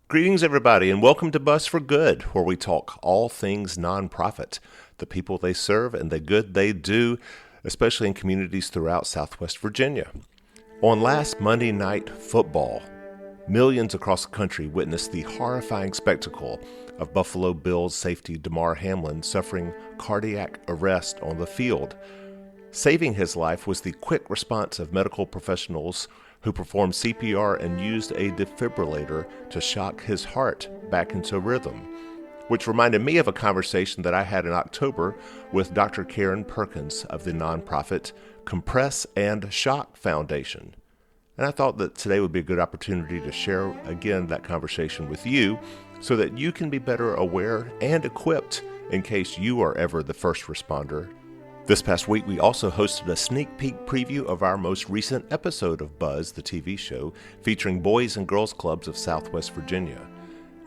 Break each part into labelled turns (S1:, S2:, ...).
S1: Greetings, everybody, and welcome to Buzz for Good, where we talk all things nonprofit, the people they serve and the good they do, especially in communities throughout Southwest Virginia. On last Monday Night Football, millions across the country witnessed the horrifying spectacle of Buffalo Bills safety Damar Hamlin suffering cardiac arrest on the field. Saving his life was the quick response of medical professionals who performed CPR and used a defibrillator to shock his heart back into rhythm, which reminded me of a conversation that I had in October with Dr. Karen Perkins of the nonprofit Compress and Shock Foundation. And I thought that today would be a good opportunity to share again that conversation with you so that you can be better aware and equipped in case you are ever the first responder. This past week, we also hosted a sneak peek preview of our most recent episode of Buzz, the TV show, featuring boys and girls clubs of Southwest Virginia.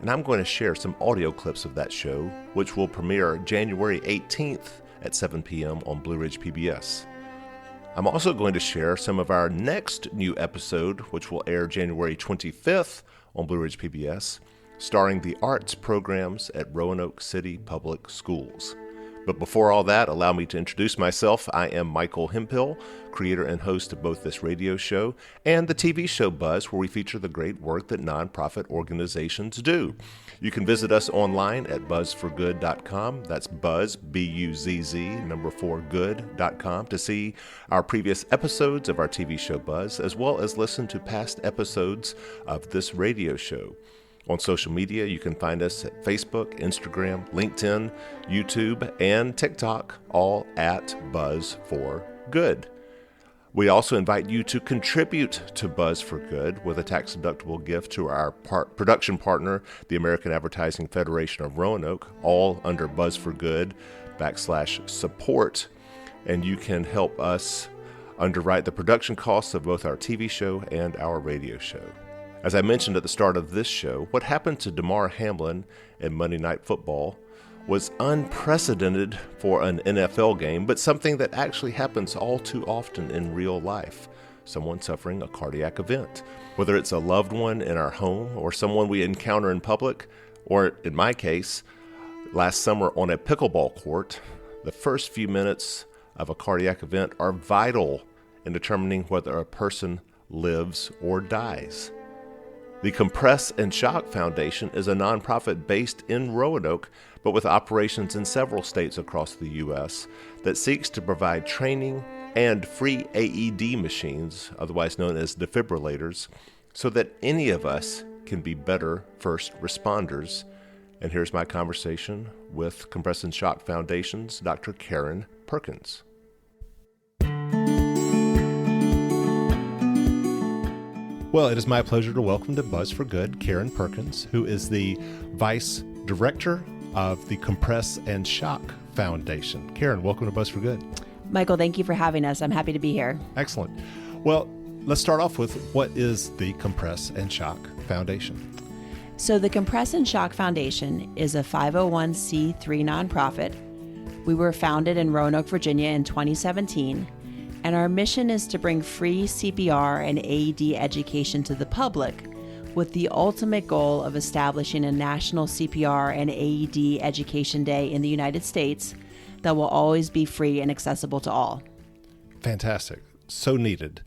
S1: And I'm going to share some audio clips of that show, which will premiere January 18th at 7 p.m. on Blue Ridge PBS. I'm also going to share some of our next new episode, which will air January 25th on Blue Ridge PBS, starring the arts programs at Roanoke City Public Schools. But before all that, allow me to introduce myself. I am Michael Hemphill, creator and host of both this radio show and the TV show Buzz, where we feature the great work that nonprofit organizations do. You can visit us online at buzzforgood.com. That's buzz, B-U-Z-Z, 4 good.com to see our previous episodes of our TV show Buzz, as well as listen to past episodes of this radio show. On social media, you can find us at Facebook, Instagram, LinkedIn, YouTube, and TikTok, all at Buzz for Good. We also invite you to contribute to Buzz for Good with a tax-deductible gift to our production partner, the American Advertising Federation of Roanoke, all under Buzz for Good /support. And you can help us underwrite the production costs of both our TV show and our radio show. As I mentioned at the start of this show, what happened to Damar Hamlin in Monday Night Football was unprecedented for an NFL game, but something that actually happens all too often in real life. Someone suffering a cardiac event. Whether it's a loved one in our home or someone we encounter in public, or in my case, last summer on a pickleball court, the first few minutes of a cardiac event are vital in determining whether a person lives or dies. The Compress and Shock Foundation is a nonprofit based in Roanoke, but with operations in several states across the U.S. that seeks to provide training and free AED machines, otherwise known as defibrillators, so that any of us can be better first responders. And here's my conversation with Compress and Shock Foundation's Dr. Karen Perkins. Well, it is my pleasure to welcome to Buzz for Good Karen Perkins, who is the Vice Director of the Compress and Shock Foundation. Karen, welcome to Buzz for Good.
S2: Michael, thank you for having us. I'm happy to be here.
S1: Excellent. Well, let's start off with what is the Compress and Shock Foundation?
S2: So the Compress and Shock Foundation is a 501c3 nonprofit. We were founded in Roanoke, Virginia in 2017. And our mission is to bring free CPR and AED education to the public with the ultimate goal of establishing a national CPR and AED education day in the United States that will always be free and accessible to all.
S1: Fantastic. So needed.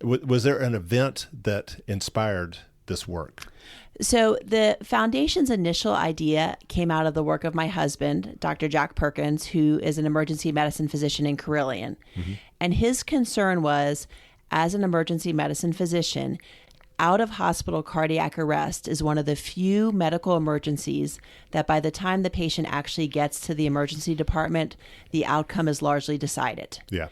S1: Was there an event that inspired this work?
S2: So the foundation's initial idea came out of the work of my husband, Dr. Jack Perkins, who is an emergency medicine physician in Carilion. Mm-hmm. And his concern was, as an emergency medicine physician, out-of-hospital cardiac arrest is one of the few medical emergencies that by the time the patient actually gets to the emergency department, the outcome is largely decided.
S1: Yeah.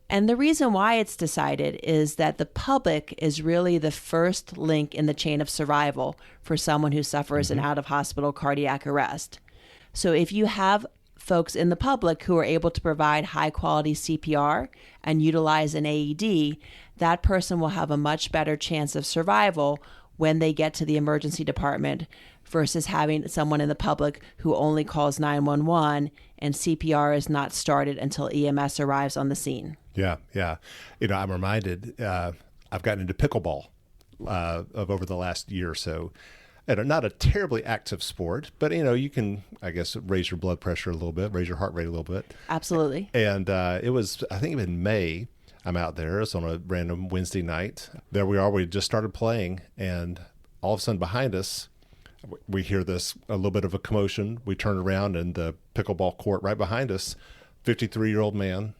S2: And the reason why it's decided is that the public is really the first link in the chain of survival for someone who suffers an out-of-hospital cardiac arrest. So if you have folks in the public who are able to provide high-quality CPR and utilize an AED, that person will have a much better chance of survival when they get to the emergency department versus having someone in the public who only calls 911 and CPR is not started until EMS arrives on the scene.
S1: Yeah. I'm reminded, I've gotten into pickleball of over the last year or so. not a terribly active sport, but, you can, I guess, raise your blood pressure a little bit, raise your heart rate a little bit.
S2: Absolutely.
S1: And it was, I think in May, I'm out there. It's on a random Wednesday night. There we are. We just started playing, and all of a sudden behind us, we hear a little bit of a commotion. We turn around, and the pickleball court right behind us, 53-year-old man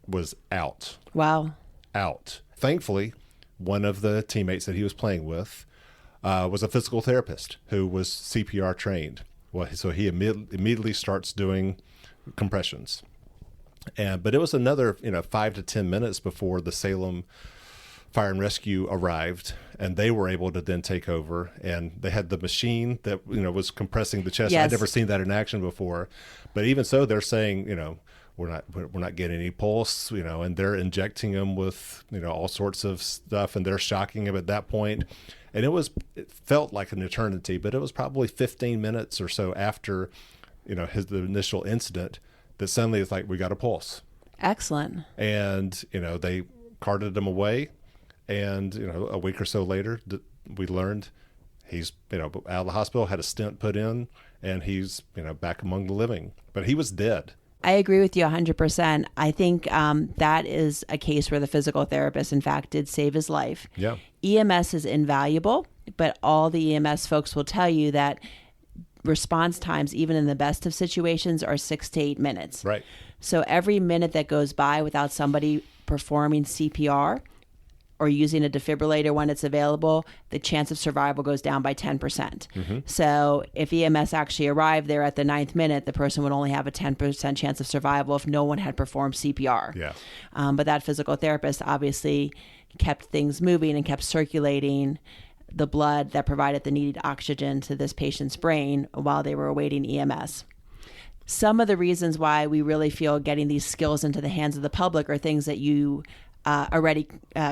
S1: was out.
S2: Wow.
S1: Out. Thankfully, one of the teammates that he was playing with was a physical therapist who was CPR trained. Well, so he immediately starts doing compressions. But it was another 5 to 10 minutes before the Salem Fire and Rescue arrived, and they were able to then take over. And they had the machine that was compressing the chest.
S2: Yes.
S1: I'd never seen that in action before. But even so, they're saying we're not getting any pulse, and they're injecting them with all sorts of stuff, and they're shocking him at that point. And it felt like an eternity, but it was probably 15 minutes or so after the initial incident that suddenly it's like, we got a pulse.
S2: Excellent.
S1: And they carted him away, and a week or so later we learned he's out of the hospital, had a stent put in, and he's back among the living, but he was dead.
S2: I agree with you 100%. I think that is a case where the physical therapist, in fact, did save his life.
S1: Yeah.
S2: EMS is invaluable, but all the EMS folks will tell you that response times, even in the best of situations, are 6 to 8 minutes.
S1: Right.
S2: So every minute that goes by without somebody performing CPR or using a defibrillator when it's available, the chance of survival goes down by 10%. Mm-hmm. So if EMS actually arrived there at the 9th minute, the person would only have a 10% chance of survival if no one had performed CPR.
S1: Yeah.
S2: But that physical therapist obviously kept things moving and kept circulating the blood that provided the needed oxygen to this patient's brain while they were awaiting EMS. Some of the reasons why we really feel getting these skills into the hands of the public are things that you already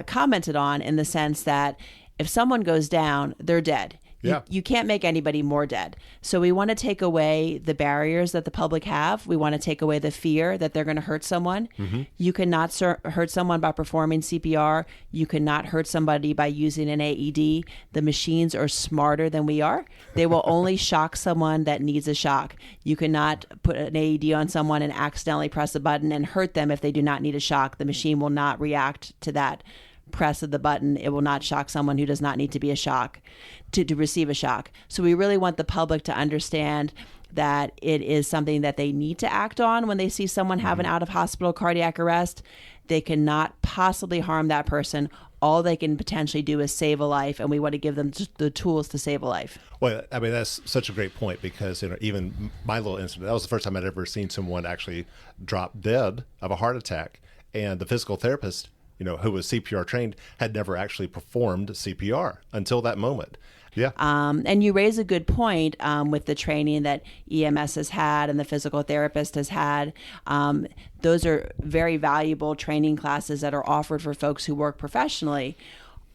S2: commented on, in the sense that if someone goes down, they're dead.
S1: Yeah.
S2: You can't make anybody more dead. So we want to take away the barriers that the public have. We want to take away the fear that they're going to hurt someone. Mm-hmm. You cannot hurt someone by performing CPR. You cannot hurt somebody by using an AED. The machines are smarter than we are. They will only shock someone that needs a shock. You cannot put an AED on someone and accidentally press a button and hurt them if they do not need a shock. The machine will not react to that press of the button. It will not shock someone who does not need to be a shock to receive a shock. So we really want the public to understand that it is something that they need to act on when they see someone have an out of hospital cardiac arrest. They cannot possibly harm that person. All they can potentially do is save a life, and we want to give them the tools to save a life.
S1: Well, I mean, that's such a great point, because even my little incident, that was the first time I'd ever seen someone actually drop dead of a heart attack, and the physical therapist, who was CPR trained, had never actually performed CPR until that moment. Yeah.
S2: And you raise a good point with the training that EMS has had and the physical therapist has had. Those are very valuable training classes that are offered for folks who work professionally.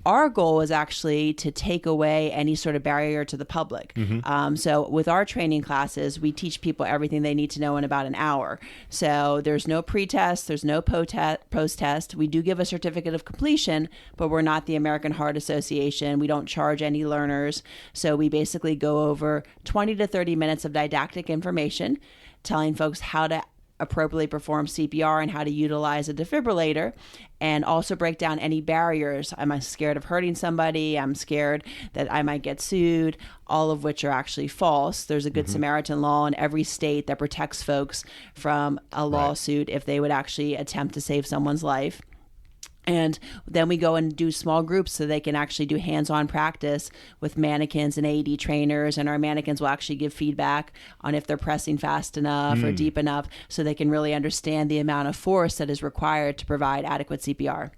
S2: Our goal is actually to take away any sort of barrier to the public. Mm-hmm. So with our training classes, we teach people everything they need to know in about an hour. So there's no pre-test, there's no post-test. We do give a certificate of completion, but we're not the American Heart Association. We don't charge any learners. So we basically go over 20 to 30 minutes of didactic information, telling folks how to appropriately perform CPR and how to utilize a defibrillator, and also break down any barriers. Am I scared of hurting somebody? I'm scared that I might get sued, all of which are actually false. There's a Good Samaritan law in every state that protects folks from a lawsuit if they would actually attempt to save someone's life. And then we go and do small groups so they can actually do hands-on practice with mannequins and AED trainers. And our mannequins will actually give feedback on if they're pressing fast enough or deep enough, so they can really understand the amount of force that is required to provide adequate CPR.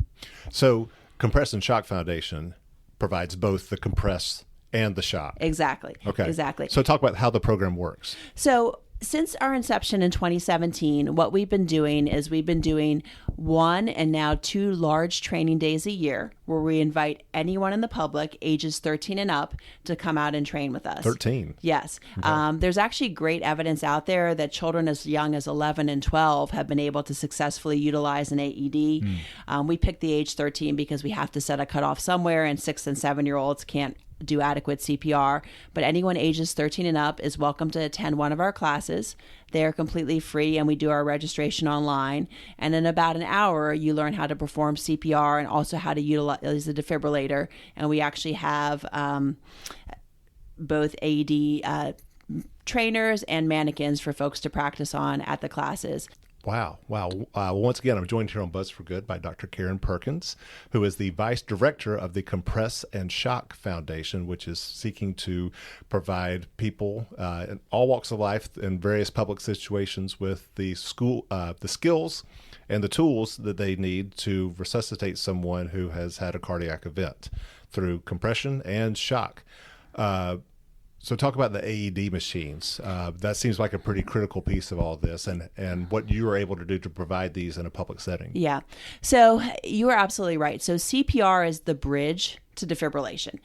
S1: So Compress and Shock Foundation provides both the compress and the shock.
S2: Exactly.
S1: Okay.
S2: Exactly.
S1: So talk about how the program works.
S2: So since our inception in 2017, what we've been doing is we've been doing 1 and now 2 large training days a year, where we invite anyone in the public ages 13 and up to come out and train with us.
S1: 13?
S2: Yes. Okay. There's actually great evidence out there that children as young as 11 and 12 have been able to successfully utilize an AED. We picked the age 13 because we have to set a cutoff somewhere, and 6 and 7-year-olds can't do adequate CPR. But anyone ages 13 and up is welcome to attend one of our classes. They are completely free, and we do our registration online. And in about an hour, you learn how to perform CPR and also how to utilize the defibrillator. And we actually have both AED trainers and mannequins for folks to practice on at the classes.
S1: Wow. Once again, I'm joined here on Buzz for Good by Dr. Karen Perkins, who is the Vice Director of the Compress and Shock Foundation, which is seeking to provide people in all walks of life in various public situations with the skills and the tools that they need to resuscitate someone who has had a cardiac event through compression and shock. So talk about the AED machines. That seems like a pretty critical piece of all this, and what you are able to do to provide these in a public setting.
S2: Yeah. So you are absolutely right. So CPR is the bridge to defibrillation.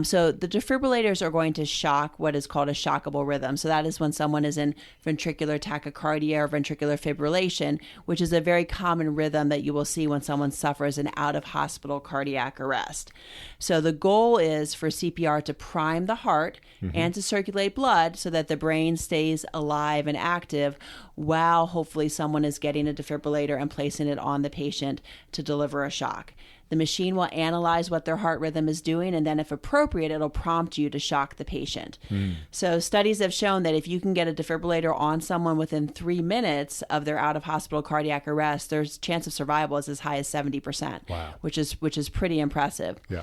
S2: So the defibrillators are going to shock what is called a shockable rhythm. So that is when someone is in ventricular tachycardia or ventricular fibrillation, which is a very common rhythm that you will see when someone suffers an out-of-hospital cardiac arrest. So the goal is for CPR to prime the heart and to circulate blood so that the brain stays alive and active while hopefully someone is getting a defibrillator and placing it on the patient to deliver a shock. The machine will analyze what their heart rhythm is doing, and then if appropriate, it'll prompt you to shock the patient. So studies have shown that if you can get a defibrillator on someone within 3 minutes of their out-of-hospital cardiac arrest, their chance of survival is as high as 70%,
S1: Wow.
S2: which is pretty impressive.
S1: Yeah.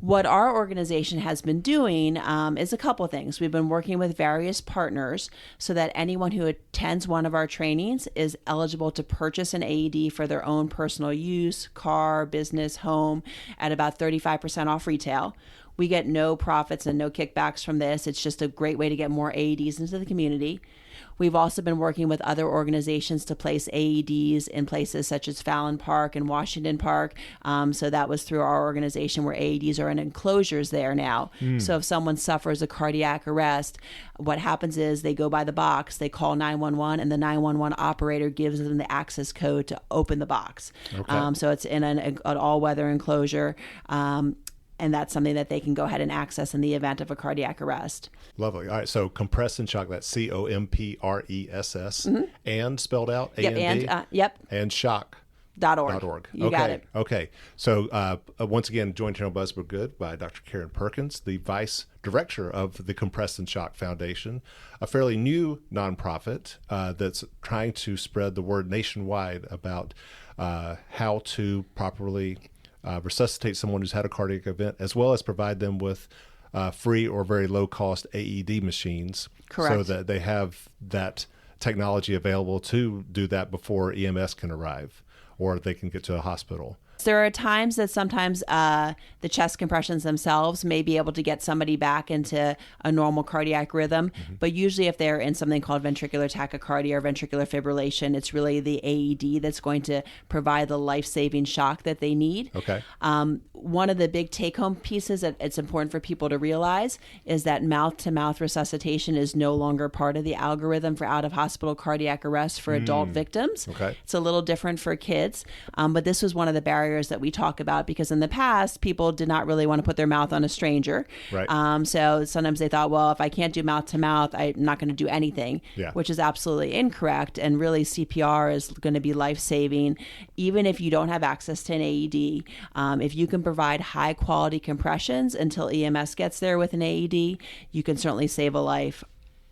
S2: What our organization has been doing is a couple things. We've been working with various partners so that anyone who attends one of our trainings is eligible to purchase an AED for their own personal use, car, business, home, at about 35% off retail. We get no profits and no kickbacks from this. It's just a great way to get more AEDs into the community. We've also been working with other organizations to place AEDs in places such as Fallon Park and Washington Park. So that was through our organization where AEDs are in enclosures there now. So if someone suffers a cardiac arrest, what happens is they go by the box, they call 911, and the 911 operator gives them the access code to open the box.
S1: Okay.
S2: So it's in an all-weather enclosure. And that's something that they can go ahead and access in the event of a cardiac arrest.
S1: Lovely. All right. So compress and shock, that's COMPRESS, and spelled out A-N-D, and shock.
S2: .org. You got it.
S1: Okay. So once again, joined here on Buzz for Good by Dr. Karen Perkins, the Vice Director of the Compress and Shock Foundation, a fairly new nonprofit that's trying to spread the word nationwide about how to properly resuscitate someone who's had a cardiac event, as well as provide them with free or very low-cost AED machines.
S2: Correct.
S1: So that they have that technology available to do that before EMS can arrive or they can get to a hospital.
S2: There are times that sometimes the chest compressions themselves may be able to get somebody back into a normal cardiac rhythm, but usually if they're in something called ventricular tachycardia or ventricular fibrillation, it's really the AED that's going to provide the life-saving shock that they need.
S1: Okay.
S2: One of the big take-home pieces that it's important for people to realize is that mouth-to-mouth resuscitation is no longer part of the algorithm for out-of-hospital cardiac arrest for adult victims.
S1: Okay.
S2: It's a little different for kids, but this was one of the barriers that we talk about because in the past, people did not really want to put their mouth on a stranger.
S1: Right.
S2: So sometimes they thought, well, if I can't do mouth-to-mouth, I'm not going to do anything, which is absolutely incorrect. And really, CPR is going to be life-saving, even if you don't have access to an AED. If you can provide high-quality compressions until EMS gets there with an AED, you can certainly save a life.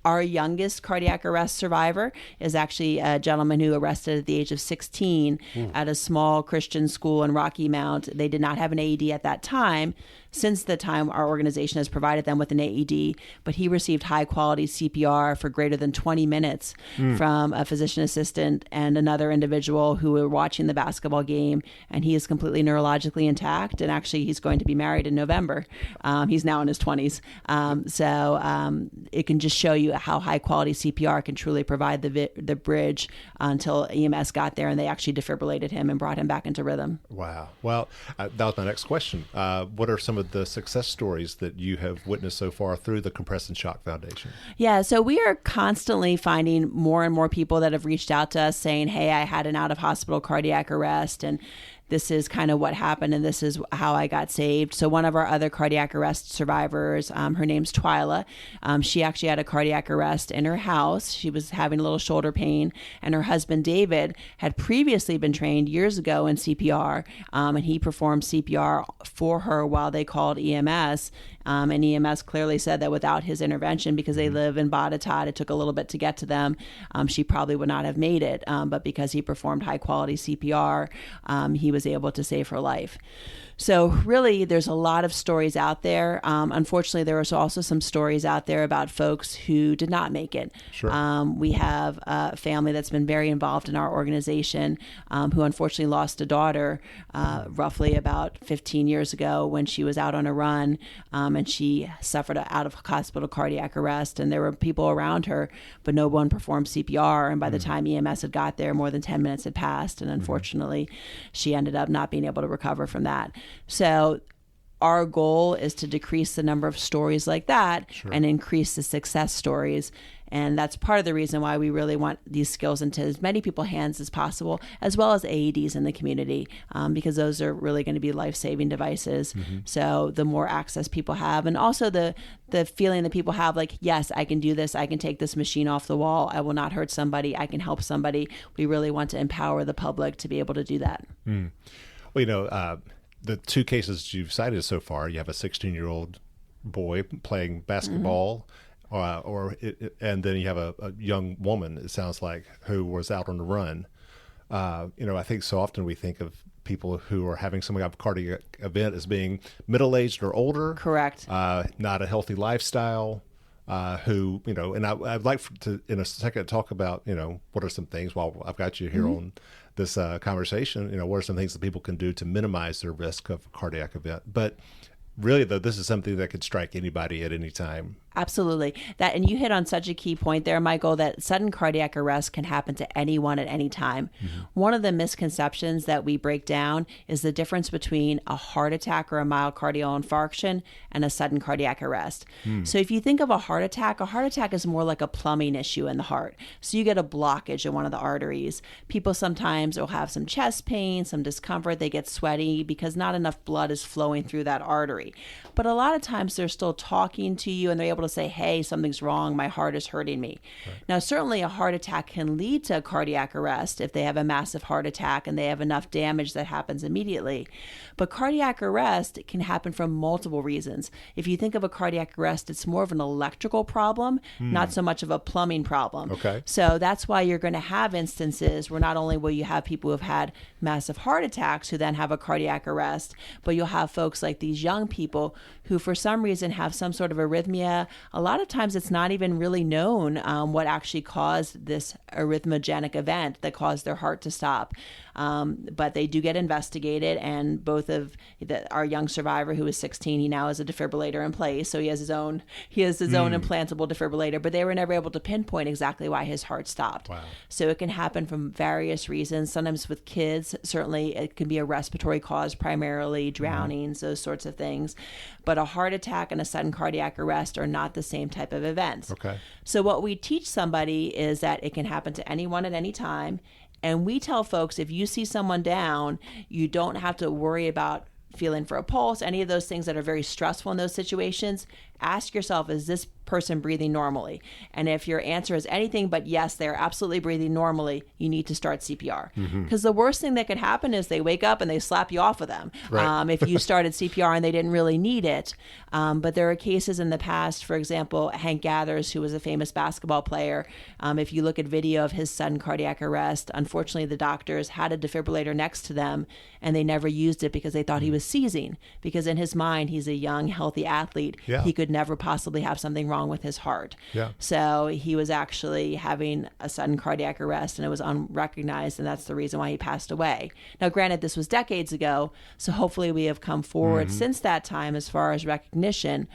S2: Our youngest cardiac arrest survivor is actually a gentleman who arrested at the age of 16 at a small Christian school in Rocky Mount. They did not have an AED at that time. Since the time, our organization has provided them with an AED, but he received high-quality CPR for greater than 20 minutes from a physician assistant and another individual who were watching the basketball game, and he is completely neurologically intact, and actually he's going to be married in November. He's now in his 20s. So it can just show you how high-quality CPR can truly provide the bridge until EMS got there, and they actually defibrillated him and brought him back into rhythm.
S1: Wow. Well, that was my next question. What are some of the success stories that you have witnessed so far through the Compress and Shock Foundation?
S2: Yeah, so we are constantly finding more and more people that have reached out to us saying, hey, I had an out-of-hospital cardiac arrest, and this is kind of what happened and this is how I got saved. So one of our other cardiac arrest survivors, her name's Twyla. She actually had a cardiac arrest in her house. She was having a little shoulder pain, and her husband David had previously been trained years ago in CPR, and he performed CPR for her while they called EMS. And EMS clearly said that without his intervention, because they live in Botetourt, it took a little bit to get to them. She probably would not have made it, but because he performed high quality CPR, he was able to save her life. So really, there's a lot of stories out there. Unfortunately, there was also some stories out there about folks who did not make it.
S1: Sure.
S2: We have a family that's been very involved in our organization who unfortunately lost a daughter roughly about 15 years ago when she was out on a run, and she suffered an out-of-hospital cardiac arrest, and there were people around her, but no one performed CPR, and by the time EMS had got there, more than 10 minutes had passed, and unfortunately, she ended up not being able to recover from that. So our goal is to decrease the number of stories like that and increase the success stories. And that's part of the reason why we really want these skills into as many people's hands as possible, as well as AEDs in the community, because those are really going to be life-saving devices. So the more access people have, and also the feeling that people have like, yes, I can do this. I can take this machine off the wall. I will not hurt somebody. I can help somebody. We really want to empower the public to be able to do that.
S1: Well, the two cases you've cited so far, you have a 16-year-old boy playing basketball, and then you have a young woman, it sounds like, who was out on the run. I think so often we think of people who are having some kind of cardiac event as being middle-aged or older.
S2: Correct.
S1: Not a healthy lifestyle. Who, and I'd like to, in a second, talk about, what are some things while I've got you here on this conversation, what are some things that people can do to minimize their risk of a cardiac event. But really, though, this is something that could strike anybody at any time.
S2: Absolutely. And you hit on such a key point there, Michael, that sudden cardiac arrest can happen to anyone at any time. One of the misconceptions that we break down is the difference between a heart attack or a myocardial infarction and a sudden cardiac arrest. So if you think of a heart attack is more like a plumbing issue in the heart. So you get a blockage in one of the arteries. People sometimes will have some chest pain, some discomfort. They get sweaty because not enough blood is flowing through that artery. But a lot of times they're still talking to you and they're able to say, hey, something's wrong, my heart is hurting me. Now, certainly a heart attack can lead to cardiac arrest if they have a massive heart attack and they have enough damage that happens immediately. But cardiac arrest can happen from multiple reasons. If you think of a cardiac arrest, it's more of an electrical problem, not so much of a plumbing problem.
S1: Okay.
S2: So that's why you're going to have instances where not only will you have people who have had massive heart attacks who then have a cardiac arrest, but you'll have folks like these young people who for some reason have some sort of arrhythmia. A lot of times it's not even really known what actually caused this arrhythmogenic event that caused their heart to stop. But they do get investigated, and both of our young survivor who is 16, he now has a defibrillator in place, so he has his own implantable defibrillator, but they were never able to pinpoint exactly why his heart stopped.
S1: Wow.
S2: So it can happen from various reasons. Sometimes with kids, certainly it can be a respiratory cause, primarily drownings, those sorts of things. But a heart attack and a sudden cardiac arrest are not the same type of events.
S1: Okay.
S2: So what we teach somebody is that it can happen to anyone at any time. And we tell folks, if you see someone down, you don't have to worry about feeling for a pulse, any of those things that are very stressful in those situations. Ask yourself, is this person breathing normally? And if your answer is anything but yes, they're absolutely breathing normally, you need to start CPR. Because the worst thing that could happen is they wake up and they slap you off of them.
S1: Right.
S2: If you started CPR and they didn't really need it. But there are cases in the past, for example, Hank Gathers, who was a famous basketball player. If you look at video of his sudden cardiac arrest, unfortunately the doctors had a defibrillator next to them and they never used it because they thought he was seizing. Because in his mind, he's a young, healthy athlete.
S1: Yeah.
S2: He could never possibly have something wrong with his heart.
S1: Yeah.
S2: So he was actually having a sudden cardiac arrest and it was unrecognized, and that's the reason why he passed away. Now, granted, this was decades ago, so hopefully we have come forward since that time as far as recognition.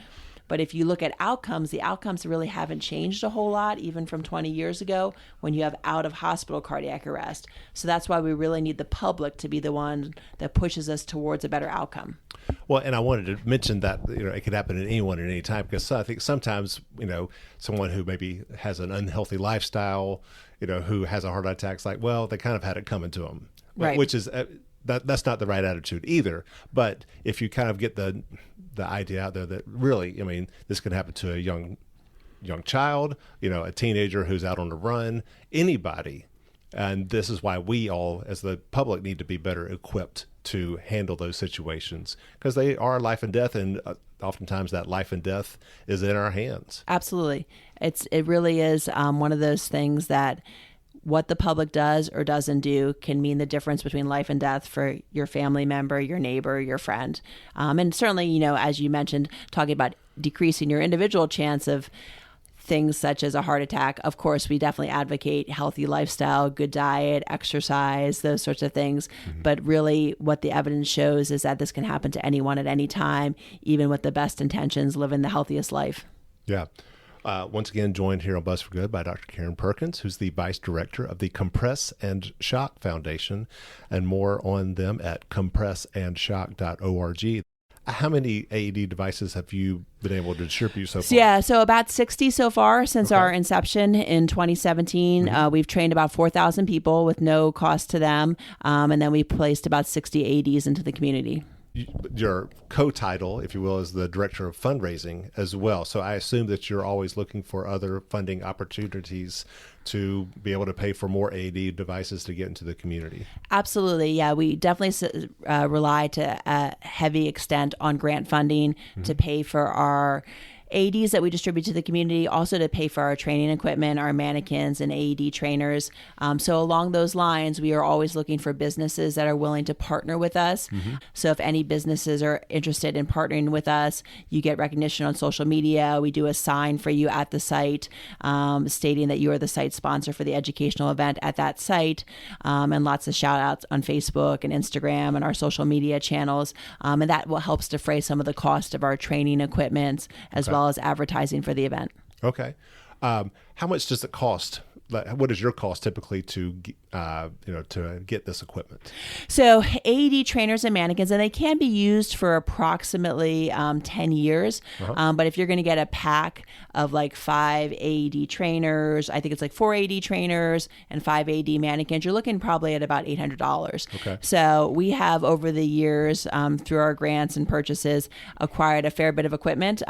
S2: But if you look at outcomes, the outcomes really haven't changed a whole lot, even from 20 years ago when you have out-of-hospital cardiac arrest. So that's why we really need the public to be the one that pushes us towards a better outcome.
S1: Well, and I wanted to mention that it could happen to anyone at any time, because I think sometimes someone who maybe has an unhealthy lifestyle, who has a heart attack, it's like, well, they kind of had it coming to them,
S2: Right.
S1: Which is
S3: that's not the right attitude either. But if you kind of get the idea out there that really, I mean, this can happen to a young child, a teenager who's out on the run, anybody. And this is why we all, as the public, need to be better equipped to handle those situations, because they are life and death, and oftentimes that life and death is in our hands.
S2: Absolutely. It really is one of those things that what the public does or doesn't do can mean the difference between life and death for your family member, your neighbor, your friend. And certainly, as you mentioned, talking about decreasing your individual chance of things such as a heart attack. Of course, we definitely advocate healthy lifestyle, good diet, exercise, those sorts of things. Mm-hmm. But really what the evidence shows is that this can happen to anyone at any time, even with the best intentions, living the healthiest life.
S3: Yeah. Once again, joined here on Buzz for Good by Dr. Karen Perkins, who's the Vice Director of the Compress and Shock Foundation, and more on them at compressandshock.org. How many AED devices have you been able to distribute so far?
S2: Yeah, so about 60 so far since our inception in 2017. Mm-hmm. We've trained about 4,000 people with no cost to them, and then we placed about 60 AEDs into the community.
S3: Your co-title, if you will, is the Director of Fundraising as well. So I assume that you're always looking for other funding opportunities to be able to pay for more AED devices to get into the community.
S2: Absolutely. Yeah, we definitely rely to a heavy extent on grant funding to pay for our AEDs that we distribute to the community, also to pay for our training equipment, our mannequins and AED trainers. So along those lines, we are always looking for businesses that are willing to partner with us. Mm-hmm. So if any businesses are interested in partnering with us, you get recognition on social media. We do a sign for you at the site stating that you are the site sponsor for the educational event at that site, and lots of shout outs on Facebook and Instagram and our social media channels. And that will help defray some of the cost of our training equipment as well as advertising for the event.
S3: Okay. How much does it cost? What is your cost typically to get this equipment?
S2: So AED trainers and mannequins, and they can be used for approximately 10 years. Uh-huh. But if you're going to get a pack of like 5 AED trainers, I think it's like 4 AED trainers and 5 AED mannequins, you're looking probably at about $800.
S3: Okay.
S2: So we have over the years, through our grants and purchases, acquired a fair bit of equipment.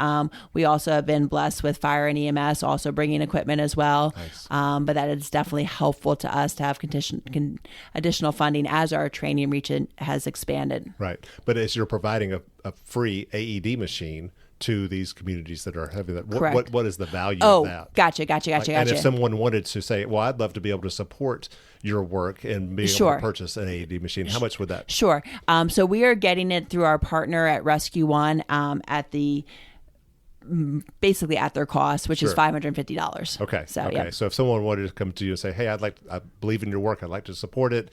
S2: We also have been blessed with fire and EMS also bringing equipment as well.
S3: Nice.
S2: But that is definitely helpful to us to have additional funding as our training reach has expanded.
S3: Right. But as you're providing a free AED machine to these communities that are having that, what is the value of that?
S2: Gotcha.
S3: And if someone wanted to say, well, I'd love to be able to support your work and be able to purchase an AED machine, how much would that?
S2: Sure. So we are getting it through our partner at Rescue One basically at their cost, which is $550.
S3: Okay. So if someone wanted to come to you and say, hey, I believe in your work, I'd like to support it,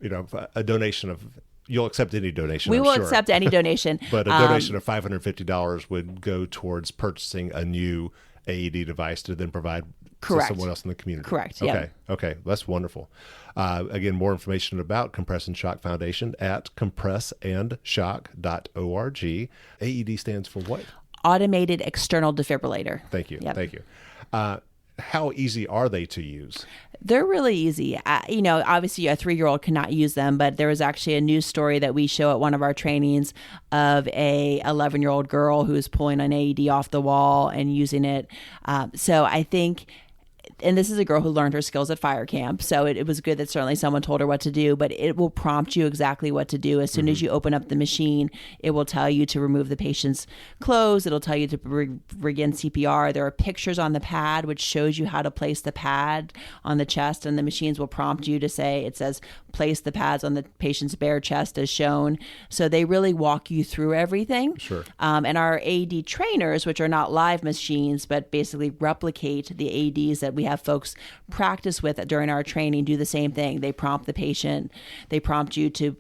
S3: a donation of, you'll accept any donation.
S2: We will accept any donation.
S3: But a donation of $550 would go towards purchasing a new AED device to then provide to someone else in the community.
S2: Correct.
S3: Okay. That's wonderful. Again, more information about Compress and Shock Foundation at compressandshock.org. AED stands for what?
S2: Automated external defibrillator.
S3: Thank you. Yep. Thank you. How easy are they to use?
S2: They're really easy. Obviously a 3-year-old cannot use them, but there was actually a news story that we show at one of our trainings of a 11-year-old girl who's pulling an AED off the wall and using it. So I think, and this is a girl who learned her skills at fire camp, so it was good that certainly someone told her what to do, but it will prompt you exactly what to do. As soon as you open up the machine, it will tell you to remove the patient's clothes. It'll tell you to begin CPR. There are pictures on the pad which shows you how to place the pad on the chest, and the machines will prompt you to say, it says, place the pads on the patient's bare chest as shown. So they really walk you through everything.
S3: Sure.
S2: And our AED trainers, which are not live machines, but basically replicate the AEDs that we have folks practice with during our training, do the same thing. They prompt the patient. They prompt you to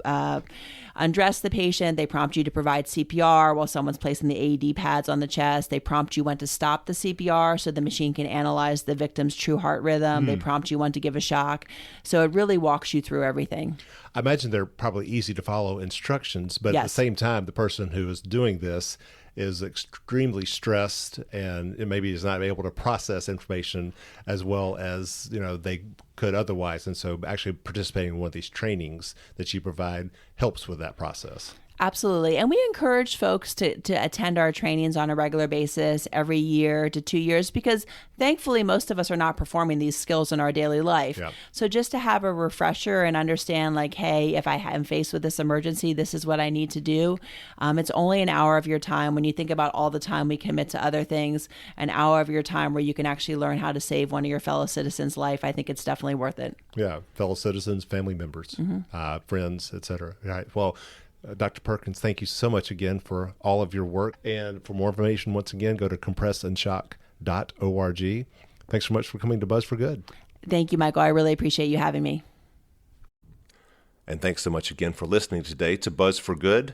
S2: undress the patient. They prompt you to provide CPR while someone's placing the AED pads on the chest. They prompt you when to stop the CPR so the machine can analyze the victim's true heart rhythm. They prompt you when to give a shock. So it really walks you through everything.
S3: I imagine they're probably easy to follow instructions, but at the same time, the person who is doing this is extremely stressed and maybe is not able to process information as well as they could otherwise. And so actually participating in one of these trainings that you provide helps with that process.
S2: Absolutely. And we encourage folks to attend our trainings on a regular basis every year to 2 years, because thankfully most of us are not performing these skills in our daily life.
S3: Yeah.
S2: So just to have a refresher and understand, like, hey, if I am faced with this emergency, this is what I need to do. It's only an hour of your time. When you think about all the time we commit to other things, an hour of your time where you can actually learn how to save one of your fellow citizens' life, I think it's definitely worth it.
S3: Yeah. Fellow citizens, family members, friends, et cetera. Right. Well, Dr. Perkins, thank you so much again for all of your work. And for more information, once again, go to compressandshock.org. Thanks so much for coming to Buzz for Good.
S2: Thank you, Michael. I really appreciate you having me.
S1: And thanks so much again for listening today to Buzz for Good.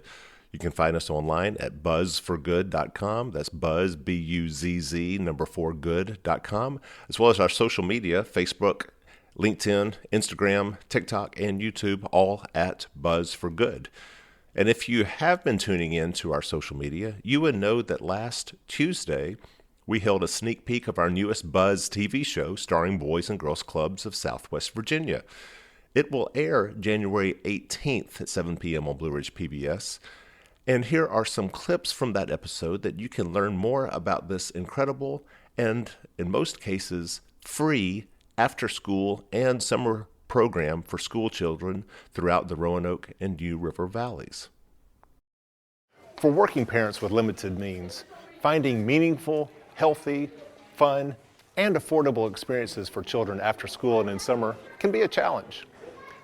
S1: You can find us online at buzzforgood.com. That's buzz, B-U-Z-Z, 4 good.com, as well as our social media, Facebook, LinkedIn, Instagram, TikTok, and YouTube, all at Buzz for Good. And if you have been tuning in to our social media, you would know that last Tuesday, we held a sneak peek of our newest Buzz TV show starring Boys and Girls Clubs of Southwest Virginia. It will air January 18th at 7 p.m. on Blue Ridge PBS. And here are some clips from that episode that you can learn more about this incredible and, in most cases, free after-school and summer program for school children throughout the Roanoke and New River valleys.
S3: For working parents with limited means, finding meaningful, healthy, fun, and affordable experiences for children after school and in summer can be a challenge.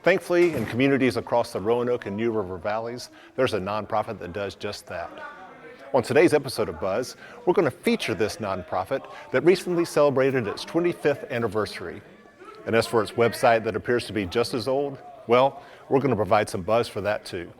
S3: Thankfully, in communities across the Roanoke and New River valleys, there's a nonprofit that does just that. On today's episode of Buzz, we're going to feature this nonprofit that recently celebrated its 25th anniversary. And as for its website that appears to be just as old, well, we're going to provide some buzz for that too.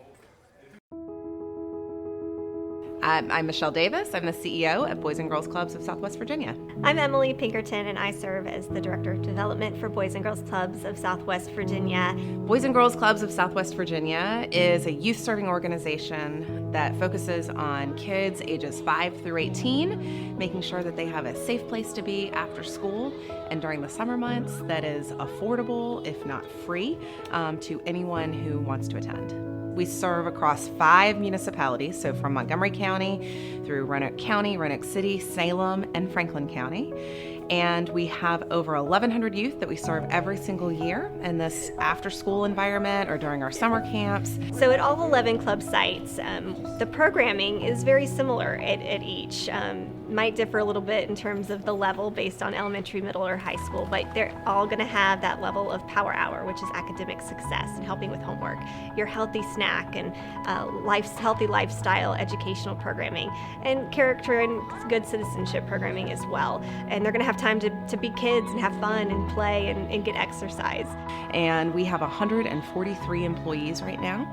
S4: I'm Michelle Davis. I'm the CEO of Boys and Girls Clubs of Southwest Virginia.
S5: I'm Emily Pinkerton, and I serve as the Director of Development for Boys and Girls Clubs of Southwest Virginia.
S4: Boys and Girls Clubs of Southwest Virginia is a youth-serving organization that focuses on kids ages 5 through 18, making sure that they have a safe place to be after school and during the summer months that is affordable, if not free, to anyone who wants to attend. We serve across 5 municipalities, so from Montgomery County through Roanoke County, Roanoke City, Salem, and Franklin County. And we have over 1,100 youth that we serve every single year in this after-school environment or during our summer camps.
S5: So at all 11 club sites, the programming is very similar at each. Might differ a little bit in terms of the level based on elementary, middle, or high school, but they're all going to have that level of Power Hour, which is academic success and helping with homework, your healthy snack and healthy lifestyle educational programming, and character and good citizenship programming as well. And they're going to have time to be kids and have fun and play and get exercise.
S4: And we have 143 employees right now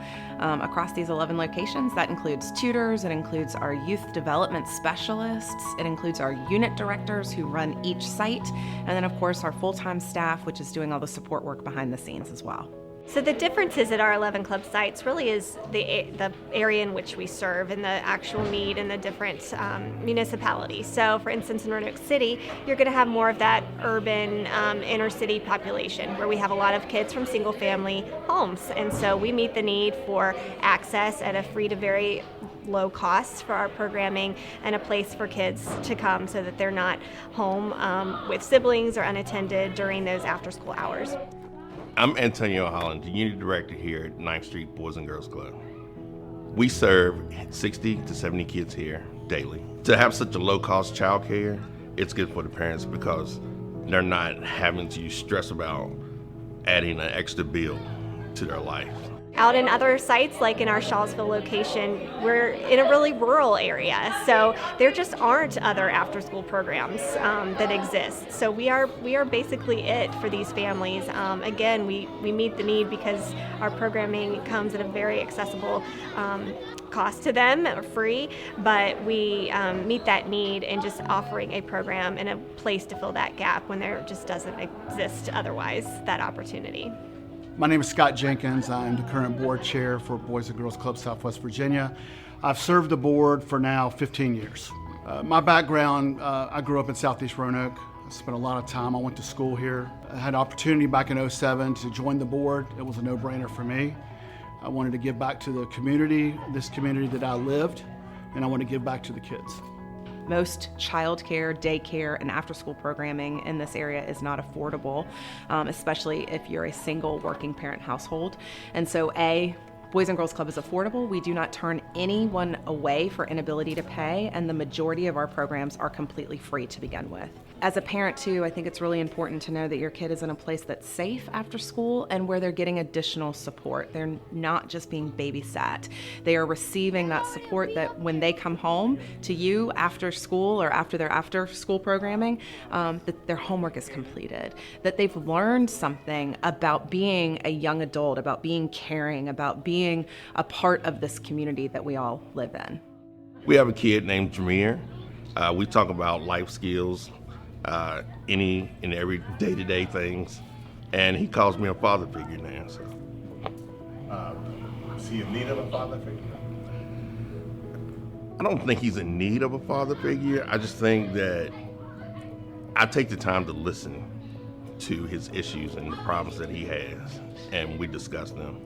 S4: across these 11 locations. That includes tutors, it includes our youth development specialists, it includes our unit directors who run each site, and then of course our full-time staff, which is doing all the support work behind the scenes as well.
S5: So the differences at our 11 club sites really is the area in which we serve and the actual need in the different municipalities. So for instance, in Roanoke City, you're going to have more of that urban inner city population where we have a lot of kids from single family homes. And so we meet the need for access at a free to very low cost for our programming and a place for kids to come so that they're not home with siblings or unattended during those after school hours.
S6: I'm Antonio Holland, the Unit Director here at 9th Street Boys and Girls Club. We serve 60 to 70 kids here daily. To have such a low-cost child care, it's good for the parents because they're not having to stress about adding an extra bill to their life.
S5: Out in other sites, like in our Shawsville location, we're in a really rural area, so there just aren't other after-school programs that exist. So we are basically it for these families. Again, we meet the need because our programming comes at a very accessible cost to them, free, but we meet that need in just offering a program and a place to fill that gap when there just doesn't exist otherwise, that opportunity.
S7: My name is Scott Jenkins. I'm the current board chair for Boys and Girls Club Southwest Virginia. I've served the board for now 15 years. My background, I grew up in Southeast Roanoke. I spent a lot of time. I went to school here. I had an opportunity back in '07 to join the board. It was a no-brainer for me. I wanted to give back to the community, this community that I lived, and I want to give back to the kids.
S4: Most childcare, daycare, and after-school programming in this area is not affordable, especially if you're a single working parent household. And so Boys and Girls Club is affordable. We do not turn anyone away for inability to pay, and the majority of our programs are completely free to begin with. As a parent too, I think it's really important to know that your kid is in a place that's safe after school and where they're getting additional support. They're not just being babysat. They are receiving that support that when they come home to you after school or after their after school programming, that their homework is completed, that they've learned something about being a young adult, about being caring, about being a part of this community that we all live in.
S6: We have a kid named Jameer. We talk about life skills, any and every day-to-day things, and he calls me a father figure now. So,
S3: Is he in need of a father figure?
S6: I don't think he's in need of a father figure. I just think that I take the time to listen to his issues and the problems that he has, and we discuss them.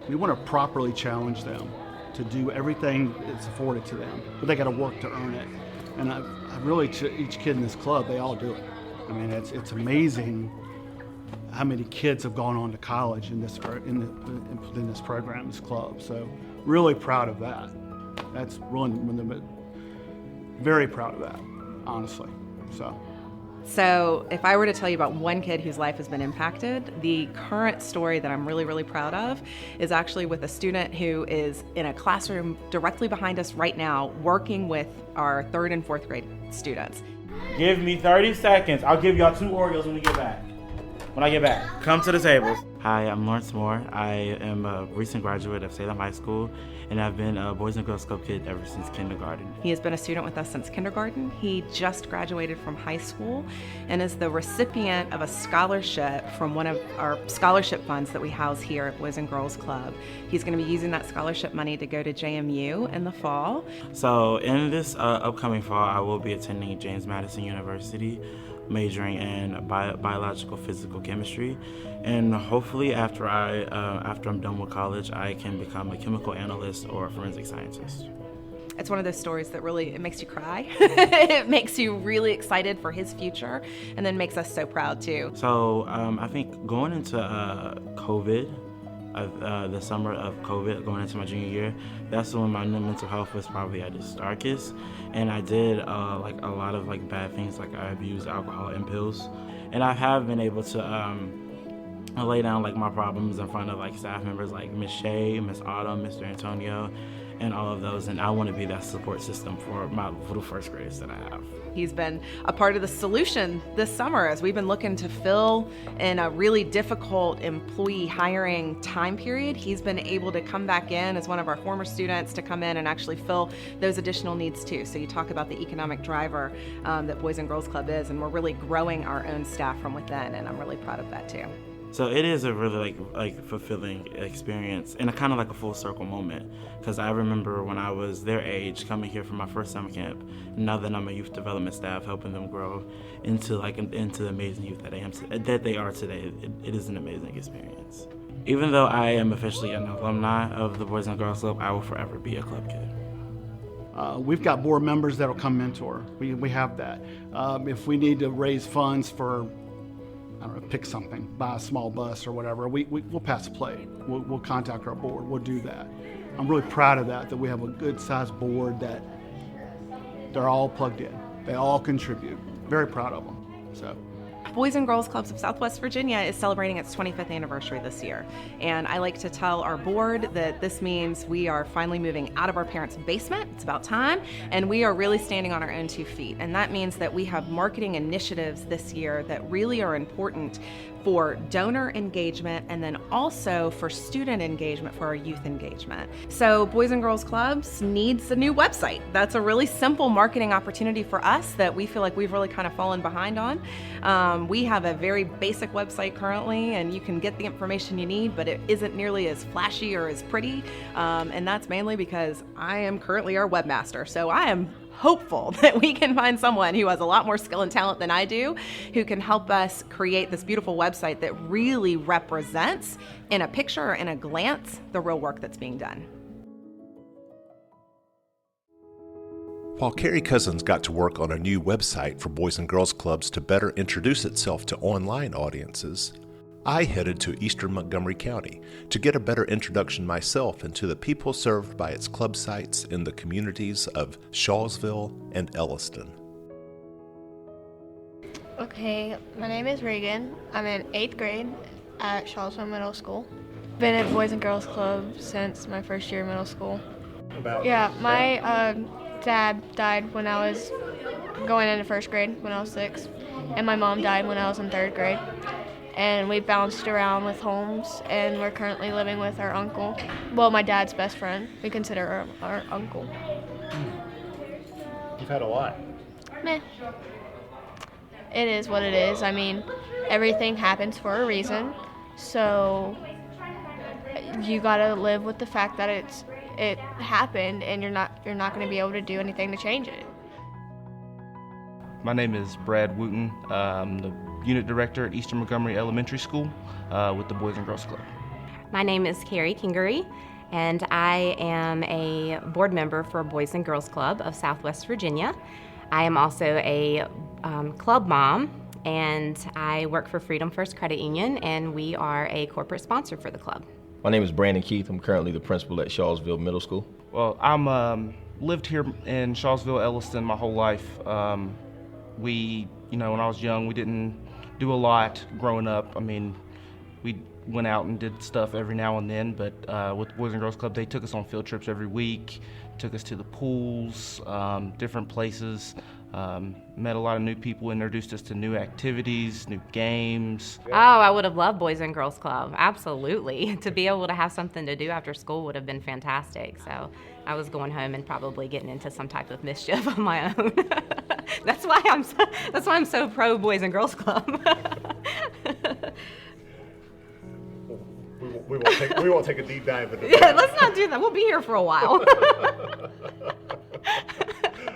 S7: We want to properly challenge them to do everything that's afforded to them, but they got to work to earn it. And I really, to each kid in this club, they all do it. I mean, it's amazing how many kids have gone on to college in this program, this club. So really proud of that. That's really, very proud of that, honestly.
S4: So if I were to tell you about one kid whose life has been impacted, the current story that I'm really, really proud of is actually with a student who is in a classroom directly behind us right now, working with our 3rd and 4th grade students.
S8: Give me 30 seconds. I'll give y'all 2 Oreos when we get back. When I get back, come to the tables.
S9: Hi, I'm Lawrence Moore. I am a recent graduate of Salem High School, and I've been a Boys and Girls Club kid ever since kindergarten.
S4: He has been a student with us since kindergarten. He just graduated from high school and is the recipient of a scholarship from one of our scholarship funds that we house here at Boys and Girls Club. He's going to be using that scholarship money to go to JMU in the fall.
S9: So in this upcoming fall, I will be attending James Madison University, majoring in biological physical chemistry, and hopefully after I'm done with college, I can become a chemical analyst or a forensic scientist.
S4: It's one of those stories that really, it makes you cry. It makes you really excited for his future, and then makes us so proud too.
S9: So I think going into COVID, the summer of COVID, going into my junior year, that's when my mental health was probably at its darkest. And I did like a lot of like bad things, like I abused alcohol and pills. And I have been able to lay down like my problems in front of like staff members like Miss Shea, Miss Autumn, Mr. Antonio, and all of those. And I want to be that support system for the 1st graders that I have.
S4: He's been a part of the solution this summer as we've been looking to fill in a really difficult employee hiring time period. He's been able to come back in as one of our former students to come in and actually fill those additional needs too. So you talk about the economic driver that Boys and Girls Club is, and we're really growing our own staff from within, and I'm really proud of that too.
S9: So it is a really like fulfilling experience and a kind of like a full circle moment, because I remember when I was their age coming here for my first summer camp. Now that I'm a youth development staff, helping them grow into the amazing youth that they are today, it is an amazing experience. Even though I am officially an alumni of the Boys and Girls Club, I will forever be a club kid.
S7: We've got board members that'll come mentor. We have that. If we need to raise funds for, I don't know, pick something, buy a small bus or whatever, we'll pass a plate. We'll contact our board. We'll do that. I'm really proud of that we have a good-sized board that they're all plugged in. They all contribute. Very proud of them. So.
S4: Boys and Girls Clubs of Southwest Virginia is celebrating its 25th anniversary this year. And I like to tell our board that this means we are finally moving out of our parents' basement. It's about time. And we are really standing on our own 2 feet. And that means that we have marketing initiatives this year that really are important for donor engagement and then also for student engagement, for our youth engagement. So Boys and Girls Clubs needs a new website. That's a really simple marketing opportunity for us that we feel like we've really kind of fallen behind on. We have a very basic website currently, and you can get the information you need, but it isn't nearly as flashy or as pretty. And that's mainly because I am currently our webmaster. So I am hopeful that we can find someone who has a lot more skill and talent than I do, who can help us create this beautiful website that really represents, in a picture or in a glance, the real work that's being done.
S1: While Carrie Cousins got to work on a new website for Boys and Girls Clubs to better introduce itself to online audiences, I headed to eastern Montgomery County to get a better introduction myself into the people served by its club sites in the communities of Shawsville and Elliston.
S10: Okay, my name is Reagan. I'm in 8th grade at Shawsville Middle School. Been at Boys and Girls Club since my first year of middle school. My dad died when I was going into 1st grade when I was 6, and my mom died when I was in 3rd grade. And we bounced around with homes, and we're currently living with our uncle. Well, my dad's best friend. We consider our uncle.
S3: You've had a lot.
S10: Meh. It is what it is. I mean, everything happens for a reason, so you gotta live with the fact that it happened, and you're not gonna be able to do anything to change it.
S11: My name is Brad Wooten. I'm the Unit Director at Eastern Montgomery Elementary School with the Boys and Girls Club.
S12: My name is Carrie Kingery, and I am a board member for Boys and Girls Club of Southwest Virginia. I am also a club mom, and I work for Freedom First Credit Union, and we are a corporate sponsor for the club.
S13: My name is Brandon Keith. I'm currently the principal at Shawsville Middle School.
S11: Well, I'm lived here in Shawsville, Elliston my whole life. We, when I was young, we didn't do a lot growing up. I mean, we went out and did stuff every now and then, but with Boys and Girls Club, they took us on field trips every week, took us to the pools, different places, met a lot of new people, introduced us to new activities, new games.
S12: Oh, I would have loved Boys and Girls Club, absolutely. To be able to have something to do after school would have been fantastic. So I was going home and probably getting into some type of mischief on my own. That's why I'm so pro Boys and Girls Club.
S3: We won't take a deep dive into
S12: that. Yeah, let's not do that. We'll be here for a while.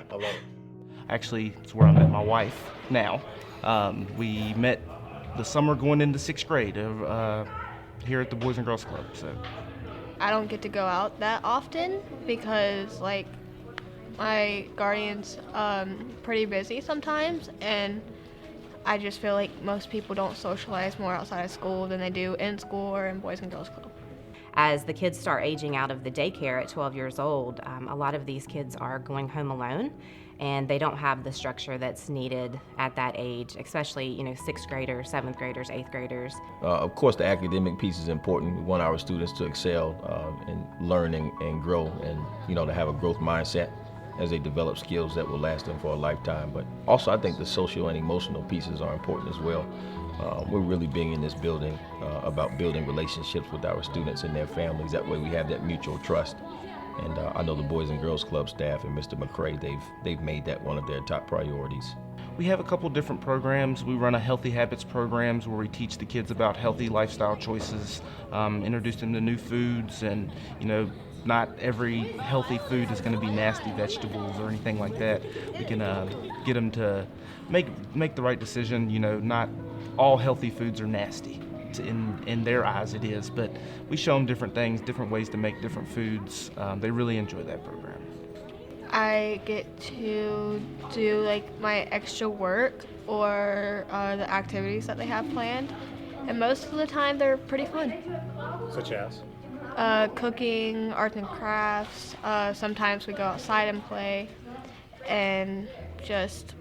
S3: I love it.
S11: Actually, it's where I met my wife now. We met the summer going into 6th grade here at the Boys and Girls Club. So
S10: I don't get to go out that often because, my guardian's pretty busy sometimes, and I just feel like most people don't socialize more outside of school than they do in school or in Boys and Girls Club.
S12: As the kids start aging out of the daycare at 12 years old, a lot of these kids are going home alone, and they don't have the structure that's needed at that age, especially, 6th graders, 7th graders, 8th graders.
S13: Of course, the academic piece is important. We want our students to excel and learn and grow and, to have a growth mindset as they develop skills that will last them for a lifetime. But also, I think the social and emotional pieces are important as well. We're really big in this building about building relationships with our students and their families. That way we have that mutual trust. And I know the Boys and Girls Club staff and Mr. McCrae, they've made that one of their top priorities.
S11: We have a couple different programs. We run a Healthy Habits programs where we teach the kids about healthy lifestyle choices, introduce them to new foods, and not every healthy food is going to be nasty vegetables or anything like that. We can get them to make the right decision. Not all healthy foods are nasty. In their eyes it is, but we show them different things, different ways to make different foods. They really enjoy that program.
S10: I get to do my extra work or the activities that they have planned, and most of the time they're pretty fun.
S3: Such as?
S10: Cooking, arts and crafts. Sometimes we go outside and play, and just